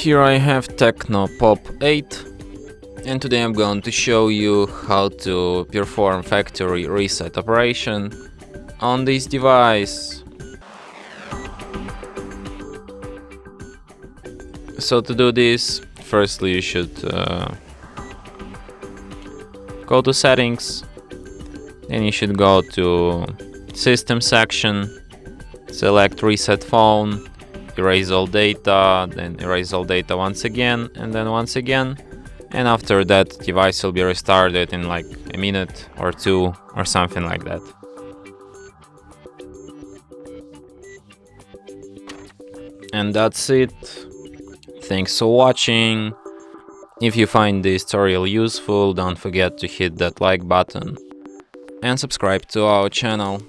Here I have TECNO Pop 8, and today I'm going to show you how to perform factory reset operation on this device. So to do this, firstly you should go to settings, then you should go to system section, select reset phone, erase all data, then erase all data once again, and then once again, and after that device will be restarted in like a minute or two or something like that. And that's it. Thanks for watching. If you find this tutorial useful, don't forget to hit that like button and subscribe to our channel.